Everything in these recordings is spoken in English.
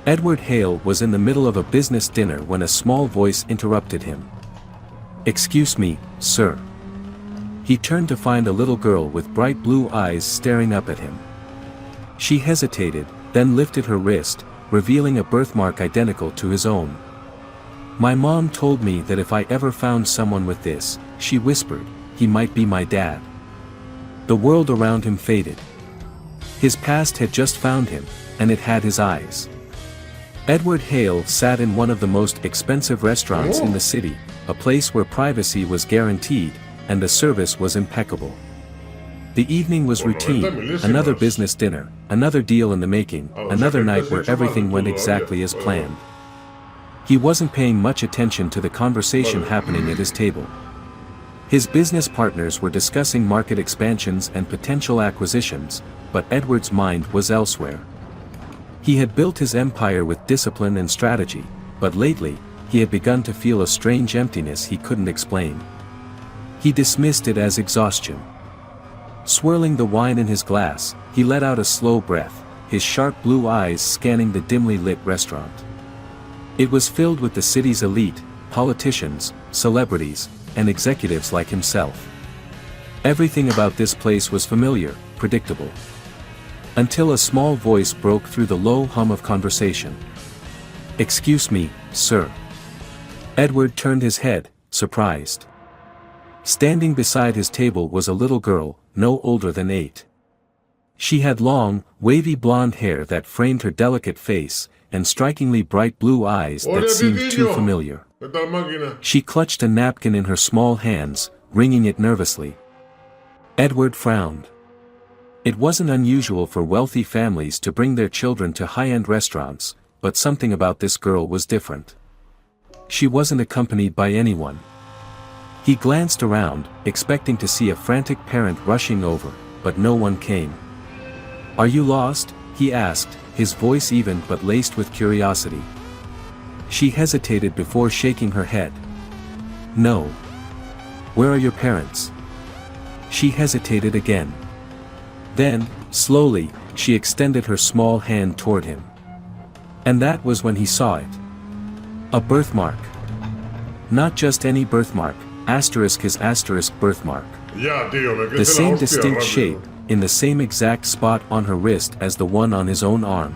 Edward Hale was in the middle of a business dinner when a small voice interrupted him. "Excuse me, sir." He turned to find a little girl with bright blue eyes staring up at him. She hesitated, then lifted her wrist, revealing a birthmark identical to his own. "My mom told me that if I ever found someone with this," she whispered, "he might be my dad." The world around him faded. His past had just found him, and it had his eyes. Edward Hale sat in one of the most expensive restaurants in the city, a place where privacy was guaranteed, and the service was impeccable. The evening was routine, another business dinner, another deal in the making, another night where everything went exactly as planned. He wasn't paying much attention to the conversation happening at his table. His business partners were discussing market expansions and potential acquisitions, but Edward's mind was elsewhere. He had built his empire with discipline and strategy, but lately, he had begun to feel a strange emptiness he couldn't explain. He dismissed it as exhaustion. Swirling the wine in his glass, he let out a slow breath, his sharp blue eyes scanning the dimly lit restaurant. It was filled with the city's elite, politicians, celebrities, and executives like himself. Everything about this place was familiar, predictable. Until a small voice broke through the low hum of conversation. "Excuse me, sir." Edward turned his head, surprised. Standing beside his table was a little girl, no older than 8. She had long, wavy blonde hair that framed her delicate face, and strikingly bright blue eyes that seemed too familiar. She clutched a napkin in her small hands, wringing it nervously. Edward frowned. It wasn't unusual for wealthy families to bring their children to high-end restaurants, but something about this girl was different. She wasn't accompanied by anyone. He glanced around, expecting to see a frantic parent rushing over, but no one came. "Are you lost?" he asked, his voice even but laced with curiosity. She hesitated before shaking her head. "No." "Where are your parents?" She hesitated again. Then, slowly, she extended her small hand toward him. And that was when he saw it. A birthmark. Not just any birthmark, asterisk his asterisk birthmark. The same distinct shape, in the same exact spot on her wrist as the one on his own arm.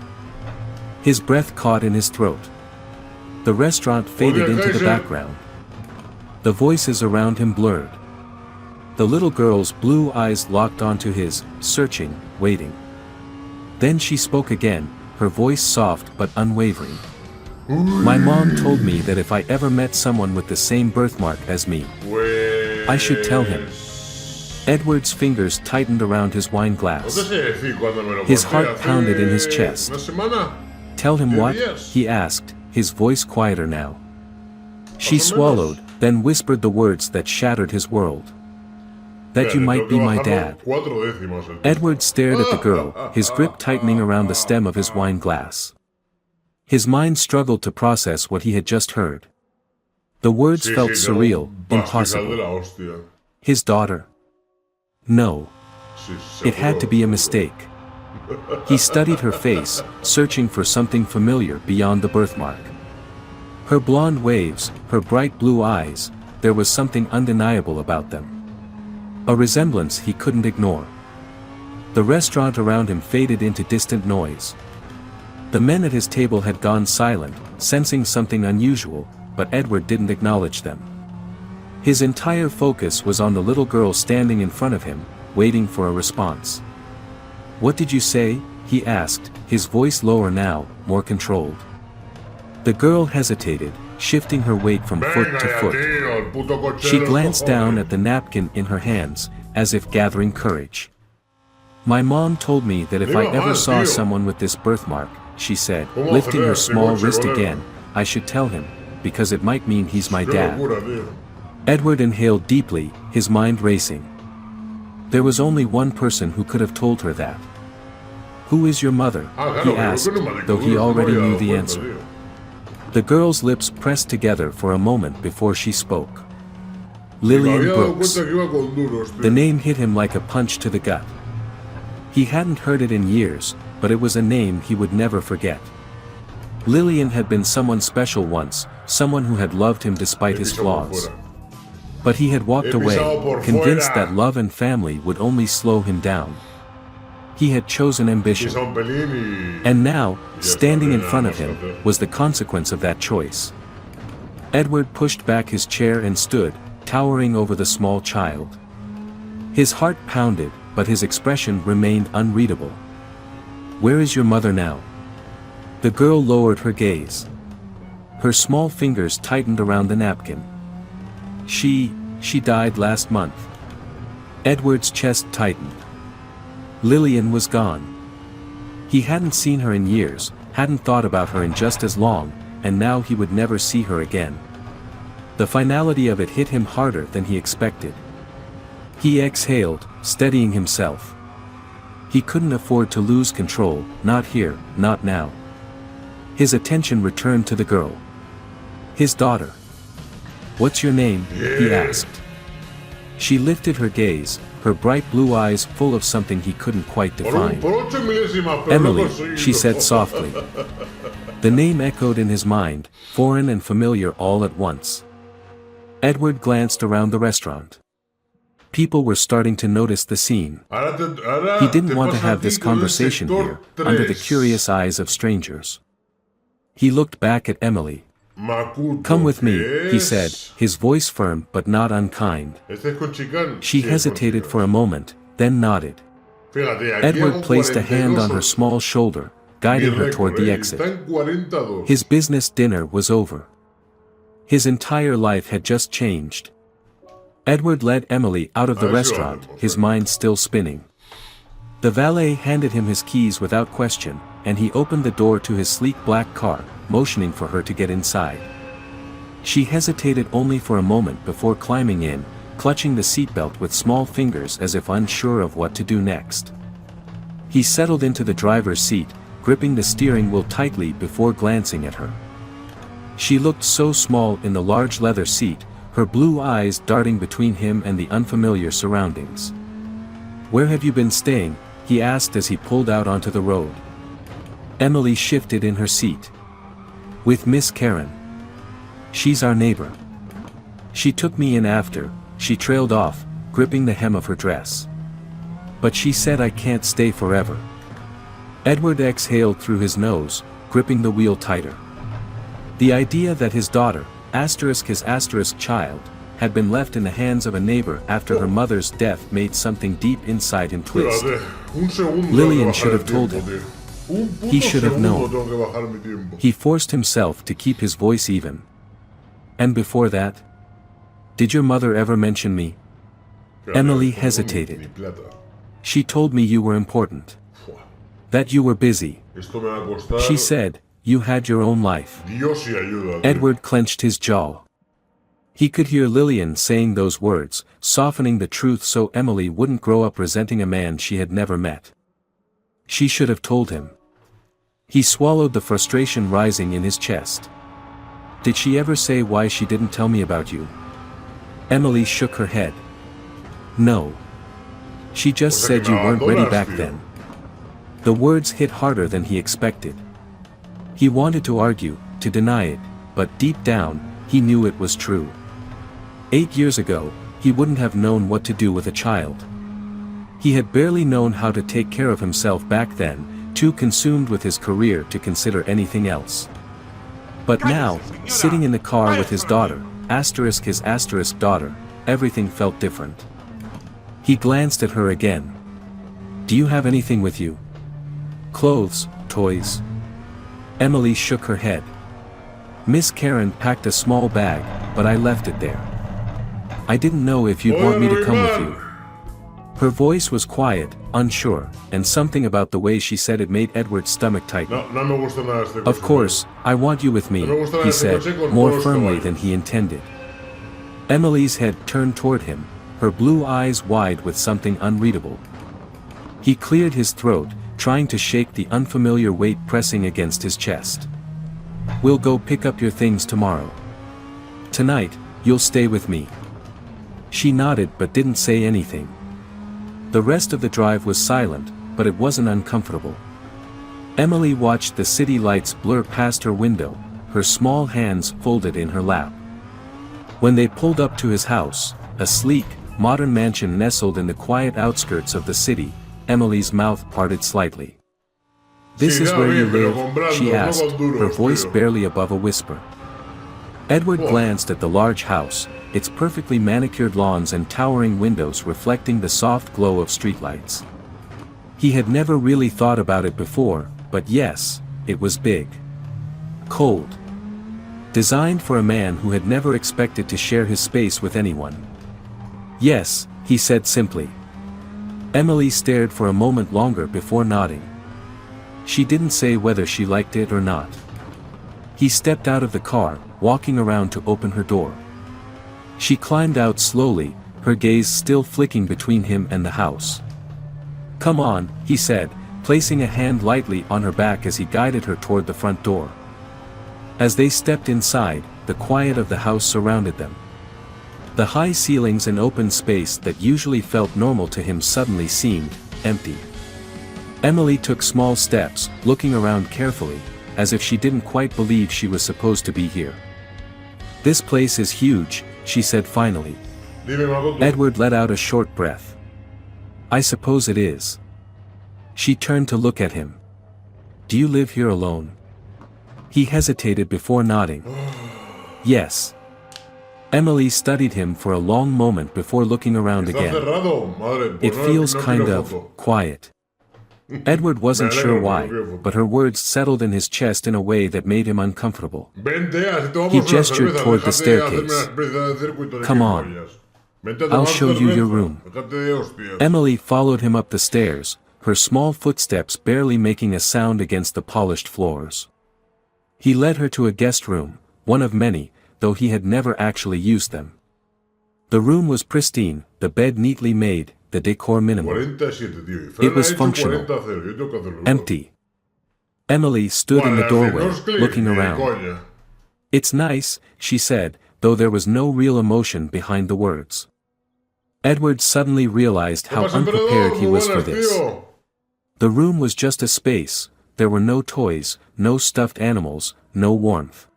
His breath caught in his throat. The restaurant faded into the background. The voices around him blurred. The little girl's blue eyes locked onto his, searching, waiting. Then she spoke again, her voice soft but unwavering. "My mom told me that if I ever met someone with the same birthmark as me, I should tell him." Edward's fingers tightened around his wine glass. His heart pounded in his chest. "Tell him what?" he asked, his voice quieter now. She swallowed, then whispered the words that shattered his world. "That you might be my dad." Edward stared at the girl, his grip tightening around the stem of his wine glass. His mind struggled to process what he had just heard. The words felt surreal, impossible. His daughter? No. It had to be a mistake. He studied her face, searching for something familiar beyond the birthmark. Her blonde waves, her bright blue eyes, there was something undeniable about them. A resemblance he couldn't ignore. The restaurant around him faded into distant noise. The men at his table had gone silent, sensing something unusual, but Edward didn't acknowledge them. His entire focus was on the little girl standing in front of him, waiting for a response. "What did you say?" he asked, his voice lower now, more controlled. The girl hesitated, shifting her weight from foot to foot. She glanced down at the napkin in her hands, as if gathering courage. "My mom told me that if I ever saw someone with this birthmark," she said, lifting her small wrist again, "I should tell him, because it might mean he's my dad." Edward inhaled deeply, his mind racing. There was only one person who could have told her that. "Who is your mother?" he asked, though he already knew the answer. The girl's lips pressed together for a moment before she spoke. Lillian Brooks. The name hit him like a punch to the gut. He hadn't heard it in years, but it was a name he would never forget. Lillian had been someone special once, someone who had loved him despite his flaws. But he had walked away, convinced that love and family would only slow him down. He had chosen ambition. And now, standing in front of him, was the consequence of that choice. Edward pushed back his chair and stood, towering over the small child. His heart pounded, but his expression remained unreadable. "Where is your mother now?" The girl lowered her gaze. Her small fingers tightened around the napkin. She died last month." Edward's chest tightened. Lillian was gone. He hadn't seen her in years, hadn't thought about her in just as long, and now he would never see her again. The finality of it hit him harder than he expected. He exhaled, steadying himself. He couldn't afford to lose control, not here, not now. His attention returned to the girl. His daughter. "What's your name?" he asked. She lifted her gaze, her bright blue eyes full of something he couldn't quite define. "Emily," she said softly. The name echoed in his mind, foreign and familiar all at once. Edward glanced around the restaurant. People were starting to notice the scene. He didn't want to have this conversation here, under the curious eyes of strangers. He looked back at Emily. "Come with me," he said, his voice firm but not unkind. She hesitated for a moment, then nodded. Edward placed a hand on her small shoulder, guiding her toward the exit. His business dinner was over. His entire life had just changed. Edward led Emily out of the restaurant, his mind still spinning. The valet handed him his keys without question, and he opened the door to his sleek black car, motioning for her to get inside. She hesitated only for a moment before climbing in, clutching the seatbelt with small fingers as if unsure of what to do next. He settled into the driver's seat, gripping the steering wheel tightly before glancing at her. She looked so small in the large leather seat, her blue eyes darting between him and the unfamiliar surroundings. "Where have you been staying?" he asked as he pulled out onto the road. Emily shifted in her seat. "With Miss Karen. She's our neighbor. She took me in after," she trailed off, gripping the hem of her dress. "But she said I can't stay forever." Edward exhaled through his nose, gripping the wheel tighter. The idea that his daughter, his child, had been left in the hands of a neighbor after her mother's death made something deep inside him twist. Lillian should have told him. He should have known. He forced himself to keep his voice even. "And before that? Did your mother ever mention me?" Emily hesitated. "She told me you were important. That you were busy. She said, you had your own life." Edward clenched his jaw. He could hear Lillian saying those words, softening the truth so Emily wouldn't grow up resenting a man she had never met. She should have told him. He swallowed the frustration rising in his chest. "Did she ever say why she didn't tell me about you?" Emily shook her head. "No. She just said you weren't ready back then." The words hit harder than he expected. He wanted to argue, to deny it, but deep down, he knew it was true. 8 years ago, he wouldn't have known what to do with a child. He had barely known how to take care of himself back then, too consumed with his career to consider anything else. But now, sitting in the car with his daughter, his daughter, everything felt different. He glanced at her again. "Do you have anything with you? Clothes, toys?" Emily shook her head. "Miss Karen packed a small bag, but I left it there. I didn't know if you'd want me to come with you." Her voice was quiet, unsure, and something about the way she said it made Edward's stomach tighten. "Of course, I want you with me," he said, more firmly than he intended. Emily's head turned toward him, her blue eyes wide with something unreadable. He cleared his throat, trying to shake the unfamiliar weight pressing against his chest. "We'll go pick up your things tomorrow. Tonight, you'll stay with me." She nodded but didn't say anything. The rest of the drive was silent, but it wasn't uncomfortable. Emily watched the city lights blur past her window, her small hands folded in her lap. When they pulled up to his house, a sleek, modern mansion nestled in the quiet outskirts of the city, Emily's mouth parted slightly. "This is where you live?" she asked, her voice barely above a whisper. Edward glanced at the large house, its perfectly manicured lawns and towering windows reflecting the soft glow of streetlights. He had never really thought about it before, but yes, it was big. Cold. Designed for a man who had never expected to share his space with anyone. "Yes," he said simply. Emily stared for a moment longer before nodding. She didn't say whether she liked it or not. He stepped out of the car, walking around to open her door. She climbed out slowly, her gaze still flicking between him and the house. "Come on," he said, placing a hand lightly on her back as he guided her toward the front door. As they stepped inside, the quiet of the house surrounded them. The high ceilings and open space that usually felt normal to him suddenly seemed empty. Emily took small steps, looking around carefully, as if she didn't quite believe she was supposed to be here. "This place is huge," she said finally. Edward let out a short breath. "I suppose it is." She turned to look at him. "Do you live here alone?" He hesitated before nodding. "Yes." Emily studied him for a long moment before looking around again. "It feels kind of quiet." Edward wasn't sure why, but her words settled in his chest in a way that made him uncomfortable. He gestured toward the staircase. "Come on. I'll show you your room." Emily followed him up the stairs, her small footsteps barely making a sound against the polished floors. He led her to a guest room, one of many, though he had never actually used them. The room was pristine, the bed neatly made, the decor minimal. It was functional. Empty. Emily stood in the doorway, looking around. "It's nice," she said, though there was no real emotion behind the words. Edward suddenly realized how unprepared he was for this. The room was just a space, there were no toys, no stuffed animals, no warmth.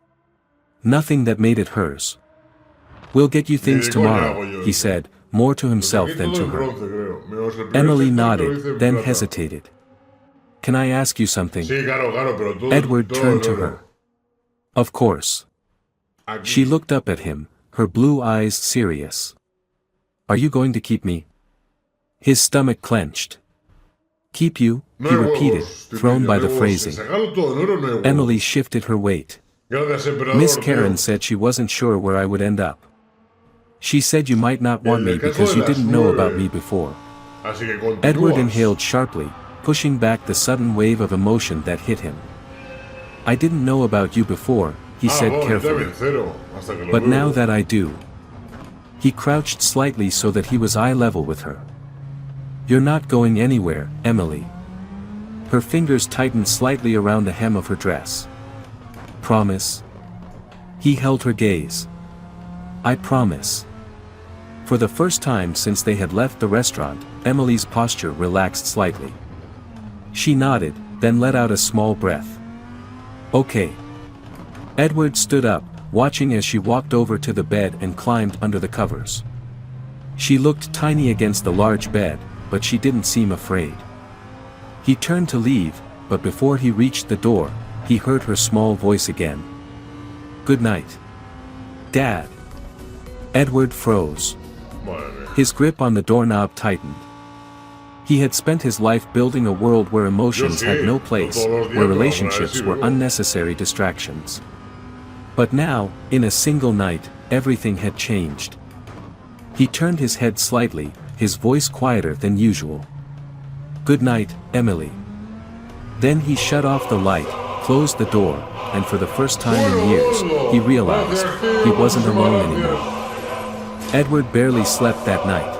Nothing that made it hers. "We'll get you things tomorrow," he said, more to himself than to her. Emily nodded, then hesitated. "Can I ask you something?" Edward turned to her. "Of course." She looked up at him, her blue eyes serious. "Are you going to keep me?" His stomach clenched. "Keep you?" he repeated, thrown by the phrasing. Emily shifted her weight. "Miss Karen said she wasn't sure where I would end up. She said you might not want me because you didn't know about me before." Edward inhaled sharply, pushing back the sudden wave of emotion that hit him. "I didn't know about you before," he said carefully. "But now that I do." He crouched slightly so that he was eye level with her. "You're not going anywhere, Emily." Her fingers tightened slightly around the hem of her dress. "Promise?" He held her gaze. "I promise." For the first time since they had left the restaurant, Emily's posture relaxed slightly. She nodded, then let out a small breath. "Okay." Edward stood up, watching as she walked over to the bed and climbed under the covers. She looked tiny against the large bed, but she didn't seem afraid. He turned to leave, but before he reached the door, he heard her small voice again. "Good night, Dad." Edward froze. His grip on the doorknob tightened. He had spent his life building a world where emotions had no place, where relationships were unnecessary distractions. But now, in a single night, everything had changed. He turned his head slightly, his voice quieter than usual. "Good night, Emily." Then he shut off the light, closed the door, and for the first time in years, he realized he wasn't alone anymore. Edward barely slept that night.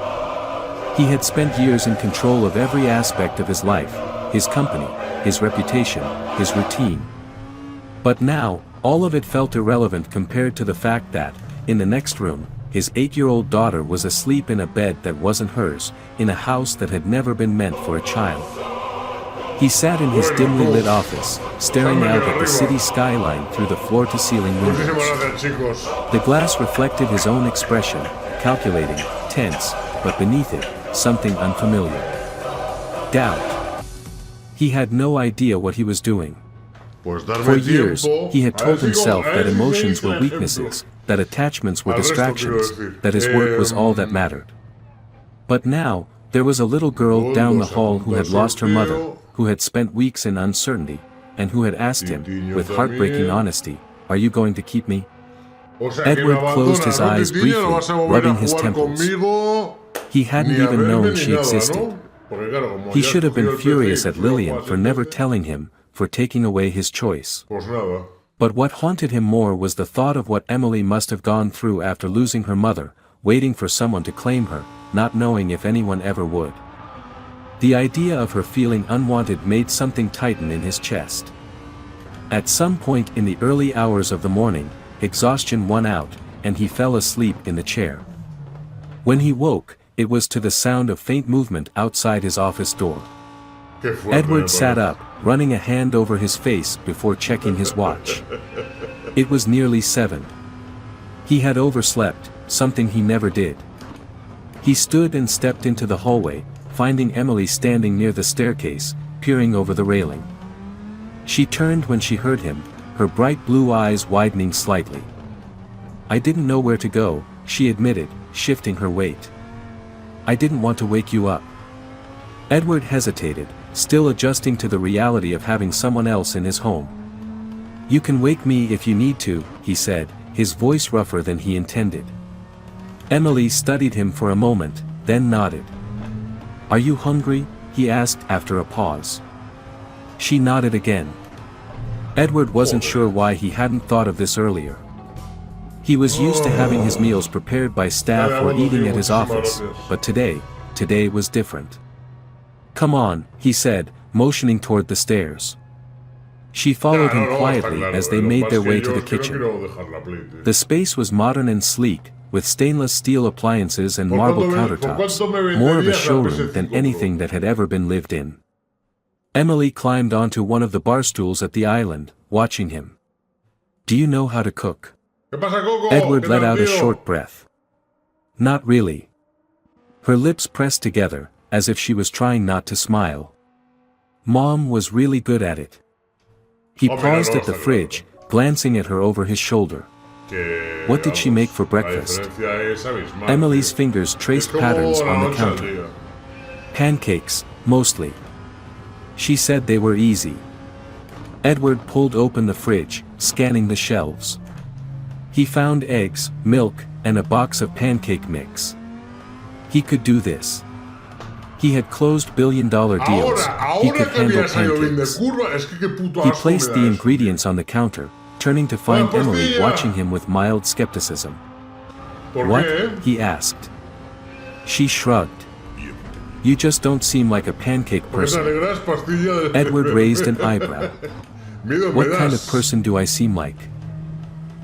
He had spent years in control of every aspect of his life, his company, his reputation, his routine. But now, all of it felt irrelevant compared to the fact that, in the next room, his 8-year-old daughter was asleep in a bed that wasn't hers, in a house that had never been meant for a child. He sat in his dimly lit office, staring out at the city skyline through the floor-to-ceiling windows. The glass reflected his own expression, calculating, tense, but beneath it, something unfamiliar. Doubt. He had no idea what he was doing. For years, he had told himself that emotions were weaknesses, that attachments were distractions, that his work was all that mattered. But now, there was a little girl down the hall who had lost her mother, who had spent weeks in uncertainty, and who had asked him, with heartbreaking honesty, "Are you going to keep me?" Edward closed his eyes briefly, rubbing his temples. He hadn't even known she existed. He should have been furious at Lillian for never telling him, for taking away his choice. But what haunted him more was the thought of what Emily must have gone through after losing her mother, waiting for someone to claim her, not knowing if anyone ever would. The idea of her feeling unwanted made something tighten in his chest. At some point in the early hours of the morning, exhaustion won out, and he fell asleep in the chair. When he woke, it was to the sound of faint movement outside his office door. Edward sat up, running a hand over his face before checking his watch. It was nearly 7. He had overslept, something he never did. He stood and stepped into the hallway, finding Emily standing near the staircase, peering over the railing. She turned when she heard him, her bright blue eyes widening slightly. "I didn't know where to go," she admitted, shifting her weight. "I didn't want to wake you up." Edward hesitated, still adjusting to the reality of having someone else in his home. "You can wake me if you need to," he said, his voice rougher than he intended. Emily studied him for a moment, then nodded. "Are you hungry?" he asked after a pause. She nodded again. Edward wasn't sure why he hadn't thought of this earlier. He was used to having his meals prepared by staff or eating at his office, but today was different. "Come on," he said, motioning toward the stairs. She followed him quietly as they made their way to the kitchen. The space was modern and sleek, with stainless steel appliances and marble countertops, more of a showroom than anything that had ever been lived in. Emily climbed onto one of the bar stools at the island, watching him. "Do you know how to cook?" Edward let out a short breath. "Not really." Her lips pressed together, as if she was trying not to smile. "Mom was really good at it." He paused at the fridge, glancing at her over his shoulder. "What did she make for breakfast?" Emily's fingers traced patterns on the counter. "Pancakes, mostly." She said they were easy. Edward pulled open the fridge, scanning the shelves. He found eggs, milk, and a box of pancake mix. He could do this. He had closed billion-dollar deals, he could handle pancakes. He placed the ingredients on the counter, turning to find Emily watching him with mild skepticism. "What?" he asked. She shrugged. "You just don't seem like a pancake person." Edward raised an eyebrow. "What kind of person do I seem like?"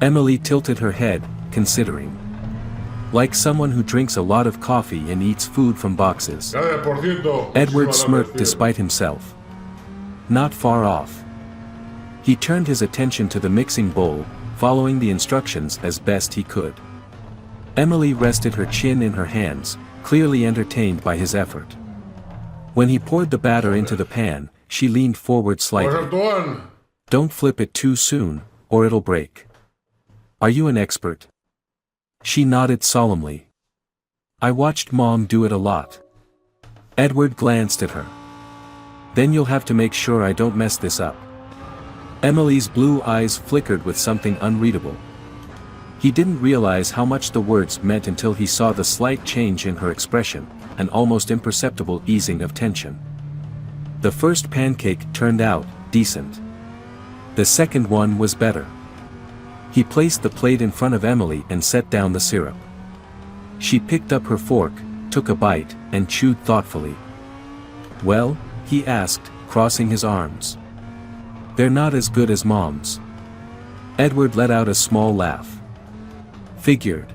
Emily tilted her head, considering. "Like someone who drinks a lot of coffee and eats food from boxes." Edward smirked despite himself. Not far off. He turned his attention to the mixing bowl, following the instructions as best he could. Emily rested her chin in her hands, clearly entertained by his effort. When he poured the batter into the pan, she leaned forward slightly. "Don't flip it too soon, or it'll break." "Are you an expert?" She nodded solemnly. "I watched Mom do it a lot." Edward glanced at her. "Then you'll have to make sure I don't mess this up." Emily's blue eyes flickered with something unreadable. He didn't realize how much the words meant until he saw the slight change in her expression, an almost imperceptible easing of tension. The first pancake turned out decent. The second one was better. He placed the plate in front of Emily and set down the syrup. She picked up her fork, took a bite, and chewed thoughtfully. "Well?" he asked, crossing his arms. "They're not as good as Mom's." Edward let out a small laugh. "Figured.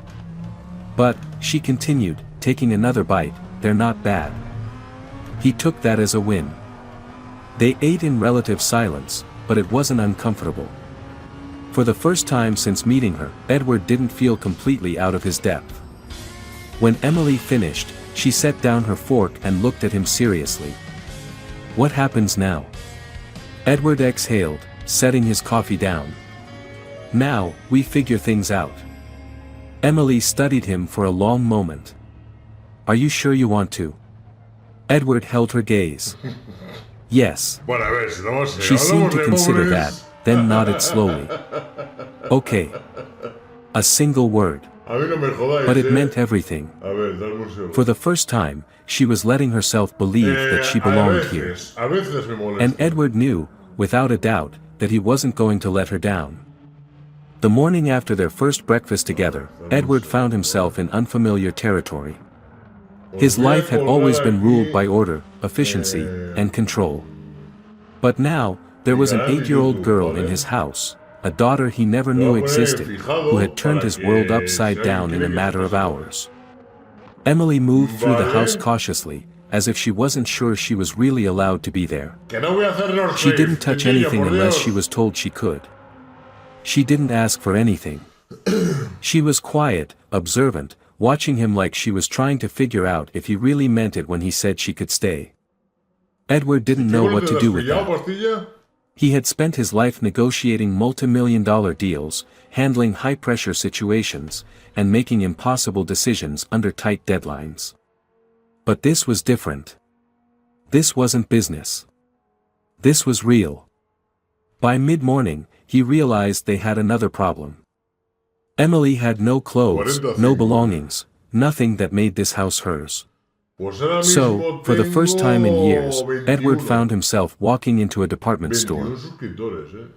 But," she continued, taking another bite, "they're not bad." He took that as a win. They ate in relative silence, but it wasn't uncomfortable. For the first time since meeting her, Edward didn't feel completely out of his depth. When Emily finished, she set down her fork and looked at him seriously. What happens now? Edward exhaled, setting his coffee down. Now, we figure things out. Emily studied him for a long moment. Are you sure you want to? Edward held her gaze. Yes. She seemed to consider that, then nodded slowly. Okay. A single word. But it meant everything. For the first time, she was letting herself believe that she belonged here. And Edward knew, without a doubt, that he wasn't going to let her down. The morning after their first breakfast together, Edward found himself in unfamiliar territory. His life had always been ruled by order, efficiency, and control. But now, there was an 8-year-old girl in his house, a daughter he never knew existed, who had turned his world upside down in a matter of hours. Emily moved through the house cautiously, as if she wasn't sure she was really allowed to be there. She didn't touch anything unless she was told she could. She didn't ask for anything. She was quiet, observant, watching him like she was trying to figure out if he really meant it when he said she could stay. Edward didn't know what to do with that. He had spent his life negotiating multi-million-dollar deals, handling high-pressure situations, and making impossible decisions under tight deadlines. But this was different. This wasn't business. This was real. By mid-morning, he realized they had another problem. Emily had no clothes, no belongings, nothing that made this house hers. So, for the first time in years, Edward found himself walking into a department store.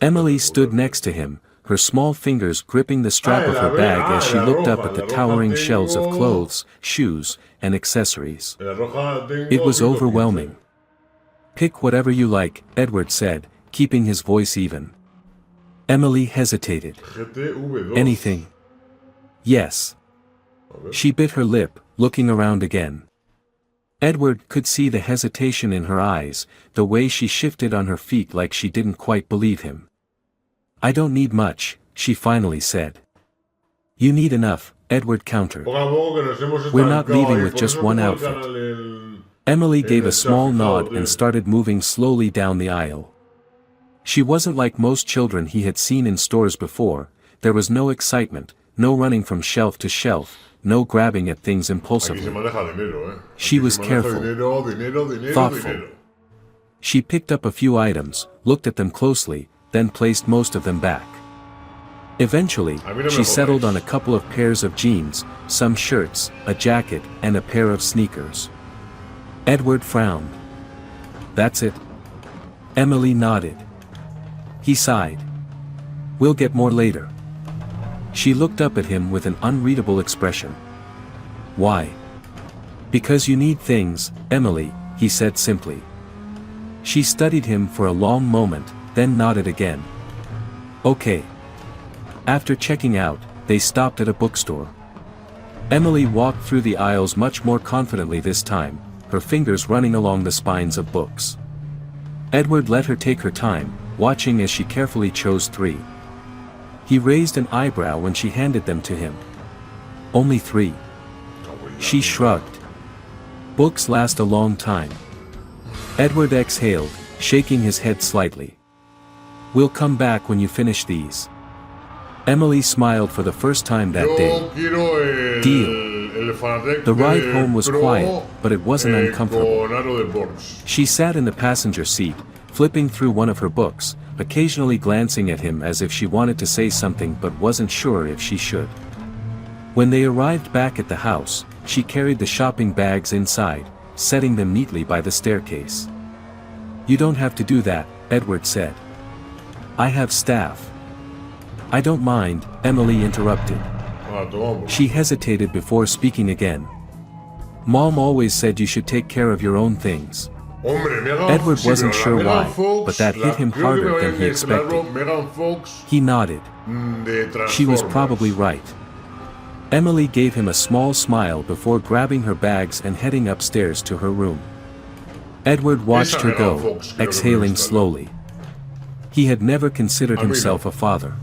Emily stood next to him, her small fingers gripping the strap of her bag as she looked up at the towering shelves of clothes, shoes, and accessories. It was overwhelming. Pick whatever you like, Edward said, keeping his voice even. Emily hesitated. Anything? Yes. She bit her lip, looking around again. Edward could see the hesitation in her eyes, the way she shifted on her feet like she didn't quite believe him. I don't need much, she finally said. You need enough, Edward countered. We're not leaving with just one outfit. Emily gave a small nod and started moving slowly down the aisle. She wasn't like most children he had seen in stores before. There was no excitement, no running from shelf to shelf, no grabbing at things impulsively. She was careful, thoughtful. She picked up a few items, looked at them closely, then placed most of them back. Eventually, she settled on a couple of pairs of jeans, some shirts, a jacket, and a pair of sneakers. Edward frowned. That's it? Emily nodded. He sighed. We'll get more later. She looked up at him with an unreadable expression. Why? Because you need things, Emily, he said simply. She studied him for a long moment, then nodded again. Okay. After checking out, they stopped at a bookstore. Emily walked through the aisles much more confidently this time, her fingers running along the spines of books. Edward let her take her time, watching as she carefully chose 3. He raised an eyebrow when she handed them to him. Only 3. She shrugged. Books last a long time. Edward exhaled, shaking his head slightly. We'll come back when you finish these. Emily smiled for the first time that day. Deal. The ride home was quiet, but it wasn't uncomfortable. She sat in the passenger seat, flipping through one of her books, occasionally glancing at him as if she wanted to say something but wasn't sure if she should. When they arrived back at the house, she carried the shopping bags inside, setting them neatly by the staircase. You don't have to do that, Edward said. I have staff. I don't mind, Emily interrupted. She hesitated before speaking again. Mom always said you should take care of your own things. Edward wasn't sure why, but that hit him harder than he expected. He nodded. She was probably right. Emily gave him a small smile before grabbing her bags and heading upstairs to her room. Edward watched her go, exhaling slowly. He had never considered himself a father.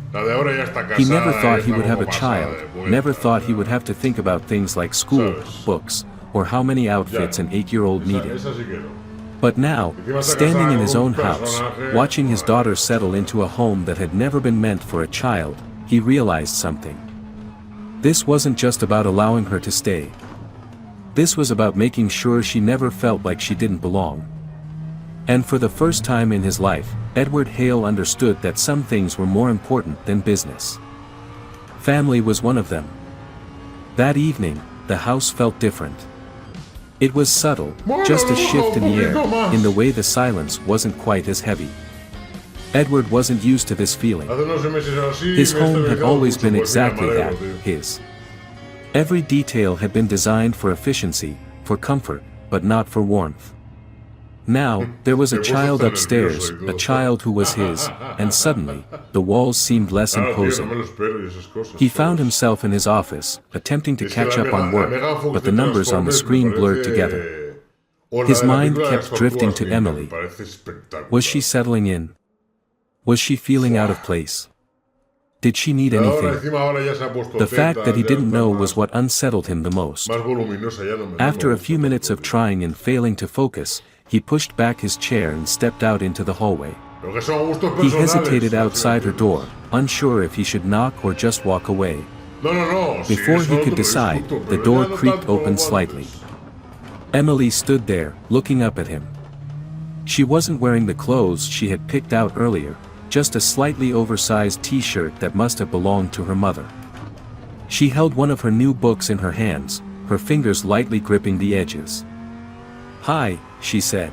He never thought he would have a child, never thought he would have to think about things like school, books, or how many outfits an 8-year-old needed. But now, standing in his own house, watching his daughter settle into a home that had never been meant for a child, he realized something. This wasn't just about allowing her to stay. This was about making sure she never felt like she didn't belong. And for the first time in his life, Edward Hale understood that some things were more important than business. Family was one of them. That evening, the house felt different. It was subtle, just a shift in the air, in the way the silence wasn't quite as heavy. Edward wasn't used to this feeling. His home had always been exactly that, his. Every detail had been designed for efficiency, for comfort, but not for warmth. Now, there was a child upstairs, a child who was his, and suddenly, the walls seemed less imposing. He found himself in his office, attempting to catch up on work, but the numbers on the screen blurred together. His mind kept drifting to Emily. Was she settling in? Was she feeling out of place? Did she need anything? The fact that he didn't know was what unsettled him the most. After a few minutes of trying and failing to focus, he pushed back his chair and stepped out into the hallway. He hesitated outside her door, unsure if he should knock or just walk away. Before he could decide, the door creaked open slightly. Emily stood there, looking up at him. She wasn't wearing the clothes she had picked out earlier, just a slightly oversized t-shirt that must have belonged to her mother. She held one of her new books in her hands, her fingers lightly gripping the edges. "Hi," she said.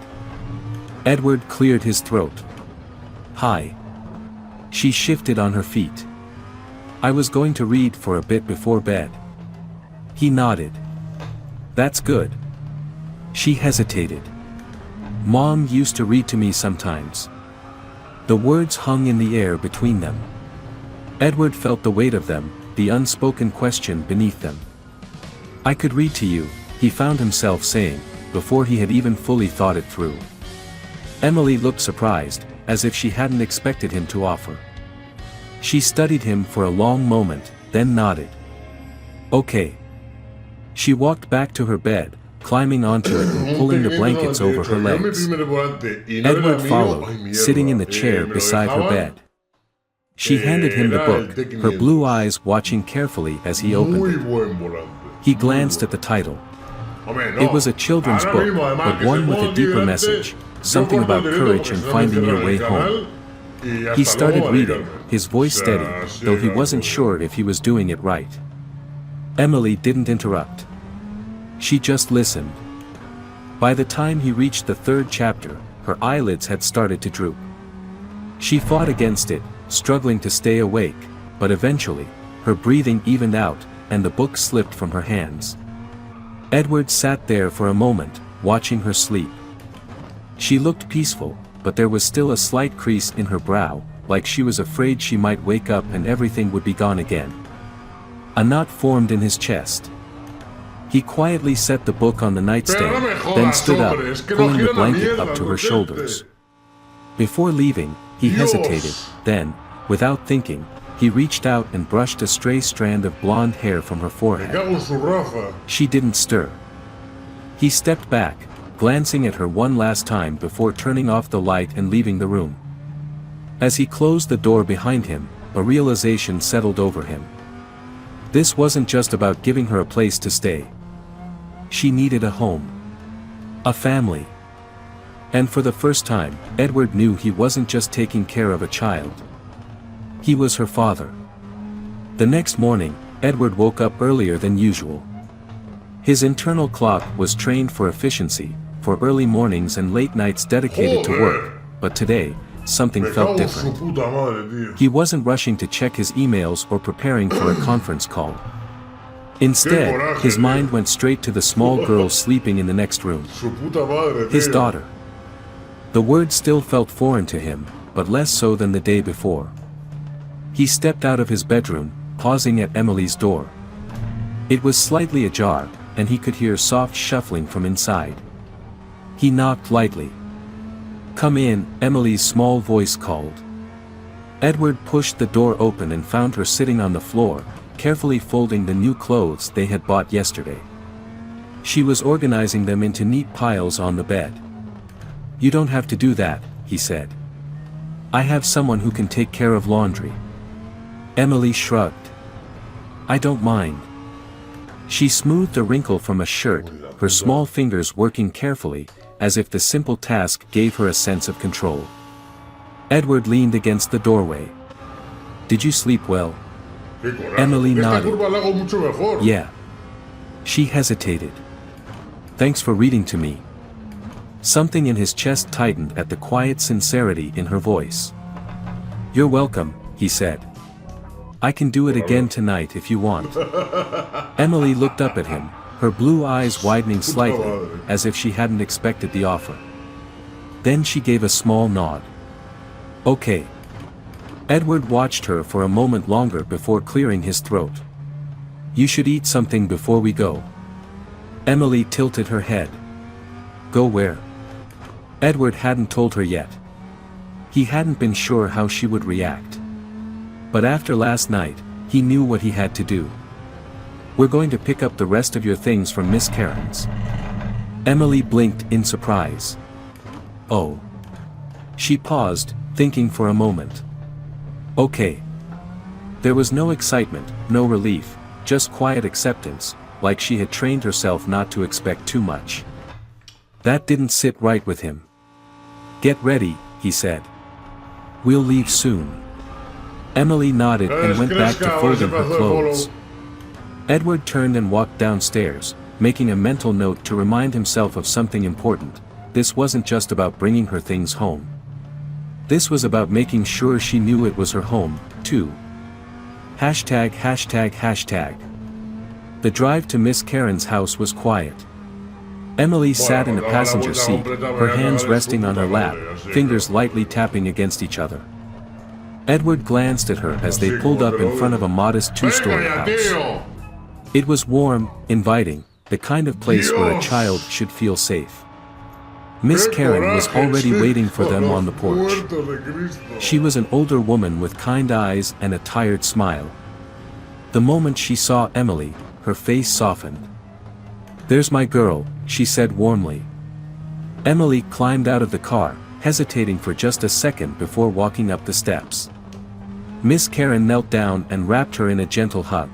Edward cleared his throat. "Hi." She shifted on her feet. "I was going to read for a bit before bed." He nodded. "That's good." She hesitated. "Mom used to read to me sometimes." The words hung in the air between them. Edward felt the weight of them, the unspoken question beneath them. "I could read to you," he found himself saying, before he had even fully thought it through. Emily looked surprised, as if she hadn't expected him to offer. She studied him for a long moment, then nodded. "Okay." She walked back to her bed, climbing onto it and pulling the blankets over her legs. Edward followed, sitting in the chair beside her bed. She handed him the book, her blue eyes watching carefully as he opened it. He glanced at the title. It was a children's book, but one with a deeper message, something about courage and finding your way home. He started reading, his voice steady, though he wasn't sure if he was doing it right. Emily didn't interrupt. She just listened. By the time he reached the 3rd chapter, her eyelids had started to droop. She fought against it, struggling to stay awake, but eventually, her breathing evened out, and the book slipped from her hands. Edward sat there for a moment, watching her sleep. She looked peaceful, but there was still a slight crease in her brow, like she was afraid she might wake up and everything would be gone again. A knot formed in his chest. He quietly set the book on the nightstand, then stood up, pulling the blanket up to her shoulders. Before leaving, he hesitated, then, without thinking, he reached out and brushed a stray strand of blonde hair from her forehead. She didn't stir. He stepped back, glancing at her one last time before turning off the light and leaving the room. As he closed the door behind him, a realization settled over him. This wasn't just about giving her a place to stay. She needed a home. A family. And for the first time, Edward knew he wasn't just taking care of a child. He was her father. The next morning, Edward woke up earlier than usual. His internal clock was trained for efficiency, for early mornings and late nights dedicated to work, but today, something felt different. He wasn't rushing to check his emails or preparing for a conference call. Instead, his mind went straight to the small girl sleeping in the next room. His daughter. The word still felt foreign to him, but less so than the day before. He stepped out of his bedroom, pausing at Emily's door. It was slightly ajar, and he could hear soft shuffling from inside. He knocked lightly. "Come in," Emily's small voice called. Edward pushed the door open and found her sitting on the floor, carefully folding the new clothes they had bought yesterday. She was organizing them into neat piles on the bed. "You don't have to do that," he said. "I have someone who can take care of laundry." Emily shrugged. "I don't mind." She smoothed a wrinkle from a shirt, her small fingers working carefully, as if the simple task gave her a sense of control. Edward leaned against the doorway. "Did you sleep well?" Emily nodded. "Yeah." She hesitated. "Thanks for reading to me." Something in his chest tightened at the quiet sincerity in her voice. "You're welcome," he said. "I can do it again tonight if you want." Emily looked up at him, her blue eyes widening slightly, as if she hadn't expected the offer. Then she gave a small nod. "Okay." Edward watched her for a moment longer before clearing his throat. "You should eat something before we go." Emily tilted her head. "Go where?" Edward hadn't told her yet. He hadn't been sure how she would react. But after last night, he knew what he had to do. "We're going to pick up the rest of your things from Miss Karen's." Emily blinked in surprise. "Oh." She paused, thinking for a moment. "Okay." There was no excitement, no relief, just quiet acceptance, like she had trained herself not to expect too much. That didn't sit right with him. "Get ready," he said. "We'll leave soon." Emily nodded and went back to folding her clothes. Edward turned and walked downstairs, making a mental note to remind himself of something important. This wasn't just about bringing her things home. This was about making sure she knew it was her home, too. ####. The drive to Miss Karen's house was quiet. Emily sat in the passenger seat, her hands resting on her lap, fingers lightly tapping against each other. Edward glanced at her as they pulled up in front of a modest two-story house. It was warm, inviting, the kind of place where a child should feel safe. Miss Karen was already waiting for them on the porch. She was an older woman with kind eyes and a tired smile. The moment she saw Emily, her face softened. "There's my girl," she said warmly. Emily climbed out of the car, hesitating for just a second before walking up the steps. Miss Karen knelt down and wrapped her in a gentle hug.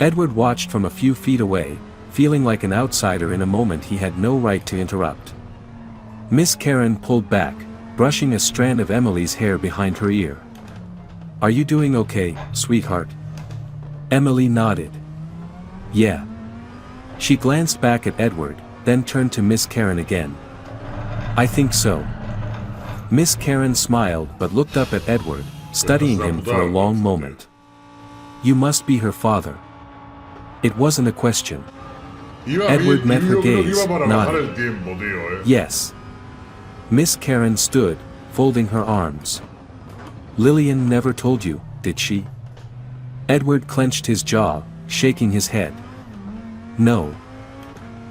Edward watched from a few feet away, feeling like an outsider in a moment he had no right to interrupt. Miss Karen pulled back, brushing a strand of Emily's hair behind her ear. "Are you doing okay, sweetheart?" Emily nodded. "Yeah." She glanced back at Edward, then turned to Miss Karen again. "I think so." Miss Karen smiled but looked up at Edward, studying him for a long moment. "You must be her father." It wasn't a question. Edward met her gaze, nodding. "Yes." Miss Karen stood, folding her arms. "Lillian never told you, did she?" Edward clenched his jaw, shaking his head. "No."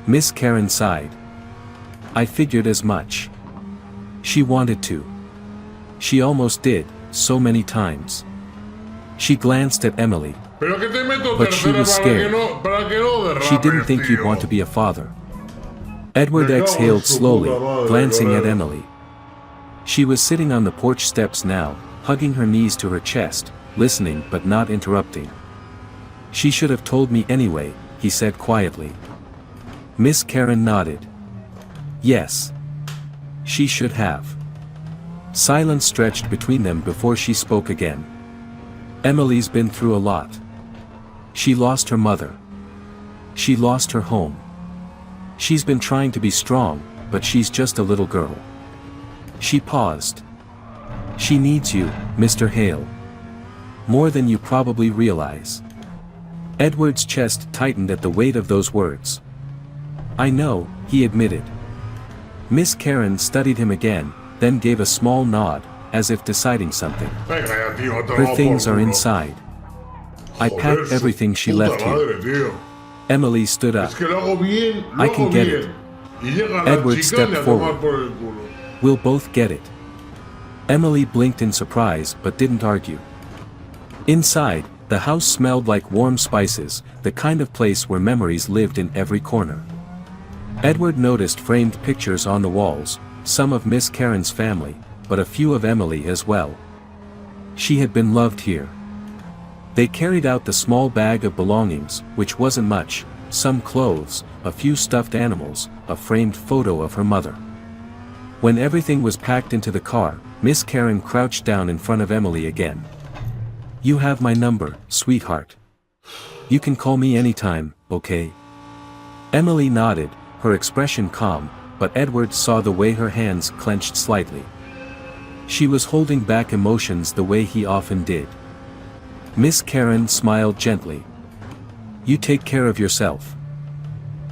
Miss Karen sighed. "I figured as much. She wanted to. She almost did, so many times." She glanced at Emily. But she was scared. She didn't think you'd want to be a father. Edward exhaled slowly, glancing at Emily. She was sitting on the porch steps now, hugging her knees to her chest, listening but not interrupting. "She should have told me anyway," he said quietly. Miss Karen nodded. "Yes. She should have." Silence stretched between them before she spoke again. "Emily's been through a lot. She lost her mother. She lost her home. She's been trying to be strong, but she's just a little girl." She paused. "She needs you, Mr. Hale. More than you probably realize." Edward's chest tightened at the weight of those words. "I know," he admitted. Miss Karen studied him again, then gave a small nod, as if deciding something. "Her things are inside. I packed everything she left here." Emily stood up. "I can get it." Edward stepped forward. We'll both get it. Emily blinked in surprise but didn't argue. Inside, the house smelled like warm spices, the kind of place where memories lived in every corner. Edward noticed framed pictures on the walls, some of Miss Karen's family, but a few of Emily as well. She had been loved here. They carried out the small bag of belongings, which wasn't much, some clothes, a few stuffed animals, a framed photo of her mother. When everything was packed into the car, Miss Karen crouched down in front of Emily again. You have my number, sweetheart. You can call me anytime, okay? Emily nodded, her expression calm, but Edward saw the way her hands clenched slightly. She was holding back emotions the way he often did. Miss Karen smiled gently. You take care of yourself.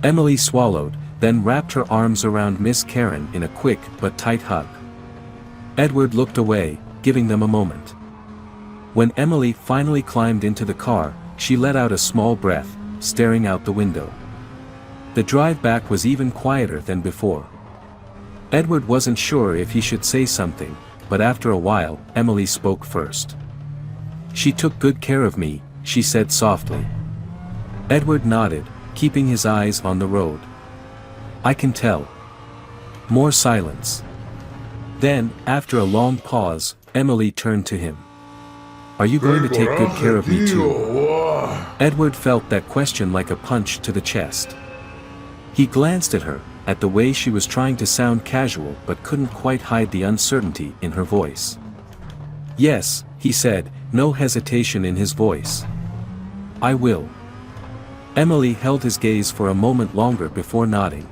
Emily swallowed, then wrapped her arms around Miss Karen in a quick but tight hug. Edward looked away, giving them a moment. When Emily finally climbed into the car, she let out a small breath, staring out the window. The drive back was even quieter than before. Edward wasn't sure if he should say something, but after a while, Emily spoke first. She took good care of me, she said softly. Edward nodded, keeping his eyes on the road. I can tell. More silence. Then, after a long pause, Emily turned to him. Are you going to take good care of me too? Edward felt that question like a punch to the chest. He glanced at her, at the way she was trying to sound casual but couldn't quite hide the uncertainty in her voice. Yes, he said, no hesitation in his voice. I will. Emily held his gaze for a moment longer before nodding.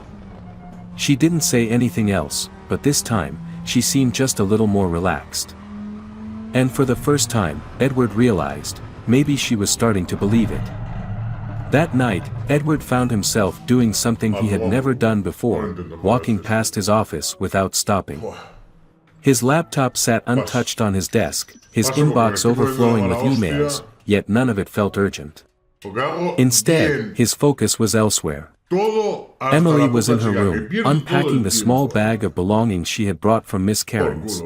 She didn't say anything else, but this time, she seemed just a little more relaxed. And for the first time, Edward realized, maybe she was starting to believe it. That night, Edward found himself doing something he had never done before, walking past his office without stopping. His laptop sat untouched on his desk, his inbox overflowing with emails, yet none of it felt urgent. Instead, his focus was elsewhere. Emily was in her room, unpacking the small bag of belongings she had brought from Miss Karen's.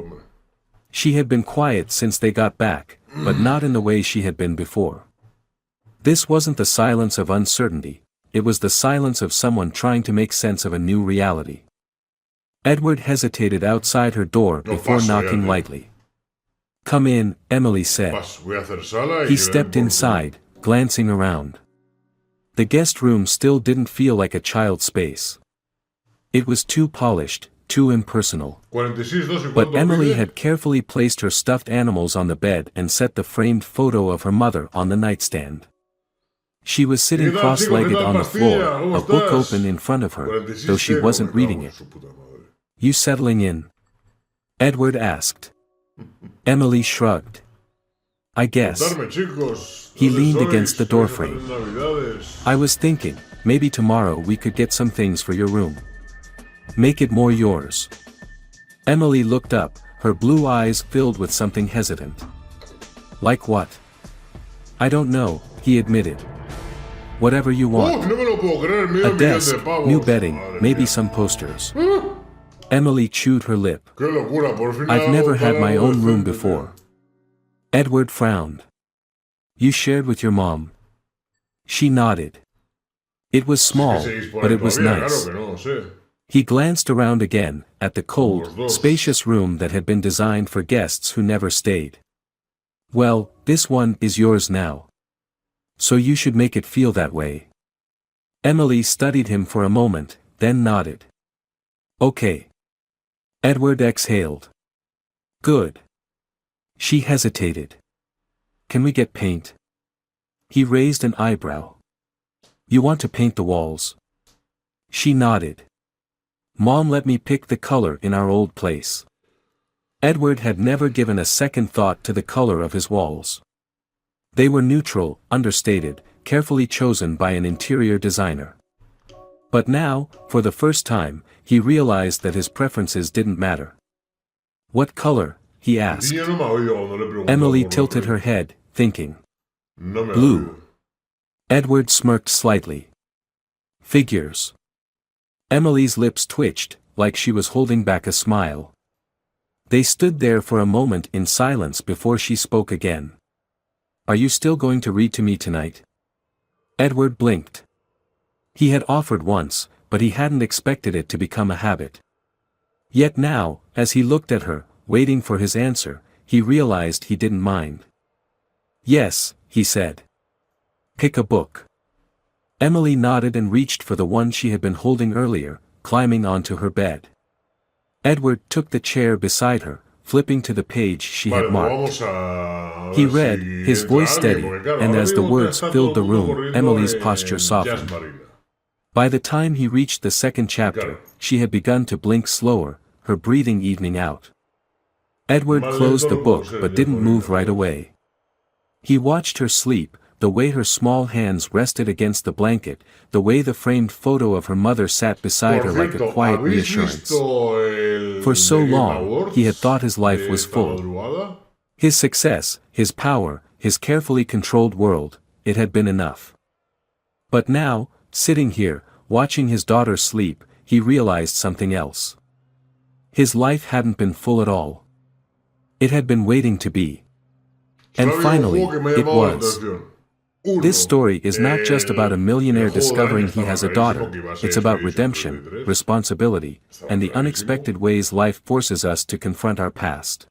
She had been quiet since they got back, but not in the way she had been before. This wasn't the silence of uncertainty, it was the silence of someone trying to make sense of a new reality. Edward hesitated outside her door before knocking lightly. Come in, Emily said. He stepped inside, glancing around. The guest room still didn't feel like a child's space. It was too polished, too impersonal. But Emily had carefully placed her stuffed animals on the bed and set the framed photo of her mother on the nightstand. She was sitting cross-legged on the floor, a book open in front of her, though she wasn't reading it. You settling in? Edward asked. Emily shrugged. I guess. He leaned against the doorframe. I was thinking, maybe tomorrow we could get some things for your room. Make it more yours. Emily looked up, her blue eyes filled with something hesitant. Like what? I don't know, he admitted. Whatever you want. A desk, new bedding, maybe some posters. Emily chewed her lip. I've never had my own room before. Edward frowned. You shared with your mom? She nodded. It was small, but it was nice. He glanced around again, at the cold, spacious room that had been designed for guests who never stayed. Well, this one is yours now. So you should make it feel that way. Emily studied him for a moment, then nodded. Okay. Edward exhaled. Good. She hesitated. Can we get paint? He raised an eyebrow. You want to paint the walls? She nodded. Mom let me pick the color in our old place. Edward had never given a second thought to the color of his walls. They were neutral, understated, carefully chosen by an interior designer. But now, for the first time, he realized that his preferences didn't matter. What color? He asked. Emily tilted her head, thinking. Blue. Edward smirked slightly. Figures. Emily's lips twitched, like she was holding back a smile. They stood there for a moment in silence before she spoke again. "Are you still going to read to me tonight?" Edward blinked. He had offered once, but he hadn't expected it to become a habit. Yet now, as he looked at her, waiting for his answer, he realized he didn't mind. "Yes," he said. "Pick a book." Emily nodded and reached for the one she had been holding earlier, climbing onto her bed. Edward took the chair beside her, flipping to the page she had marked. He read, his voice steady, and as the words filled the room, Emily's posture softened. By the time he reached the second chapter, she had begun to blink slower, her breathing evening out. Edward closed the book but didn't move right away. He watched her sleep, the way her small hands rested against the blanket, the way the framed photo of her mother sat beside her like a quiet reassurance. For so long, he had thought his life was full. His success, his power, his carefully controlled world, it had been enough. But now, sitting here, watching his daughter sleep, he realized something else. His life hadn't been full at all. It had been waiting to be. And finally, it was. This story is not just about a millionaire discovering he has a daughter, it's about redemption, responsibility, and the unexpected ways life forces us to confront our past.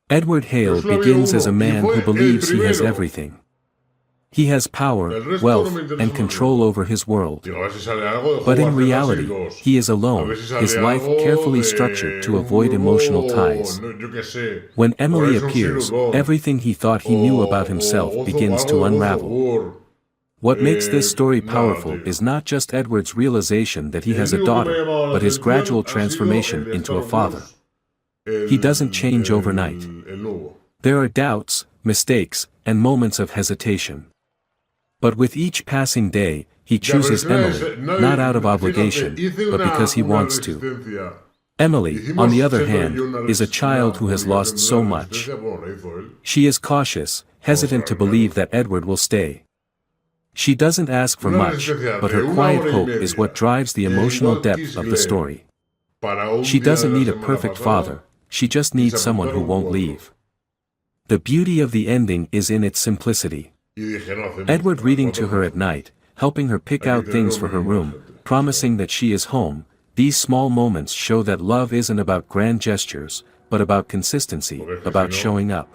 Edward Hale begins as a man who believes he has everything. He has power, wealth, and control over his world. But in reality, he is alone, his life carefully structured to avoid emotional ties. When Emily appears, everything he thought he knew about himself begins to unravel. What makes this story powerful is not just Edward's realization that he has a daughter, but his gradual transformation into a father. He doesn't change overnight. There are doubts, mistakes, and moments of hesitation. But with each passing day, he chooses Emily, not out of obligation, but because he wants to. Emily, on the other hand, is a child who has lost so much. She is cautious, hesitant to believe that Edward will stay. She doesn't ask for much, but her quiet hope is what drives the emotional depth of the story. She doesn't need a perfect father, she just needs someone who won't leave. The beauty of the ending is in its simplicity. Edward reading to her at night, helping her pick out things for her room, promising that she is home, these small moments show that love isn't about grand gestures, but about consistency, about showing up.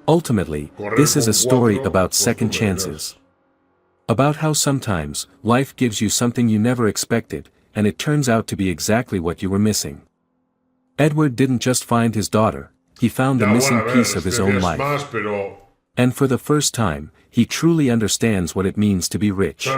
Ultimately, this is a story about second chances. About how sometimes, life gives you something you never expected, and it turns out to be exactly what you were missing. Edward didn't just find his daughter, he found the missing piece of his own life. And for the first time, he truly understands what it means to be rich.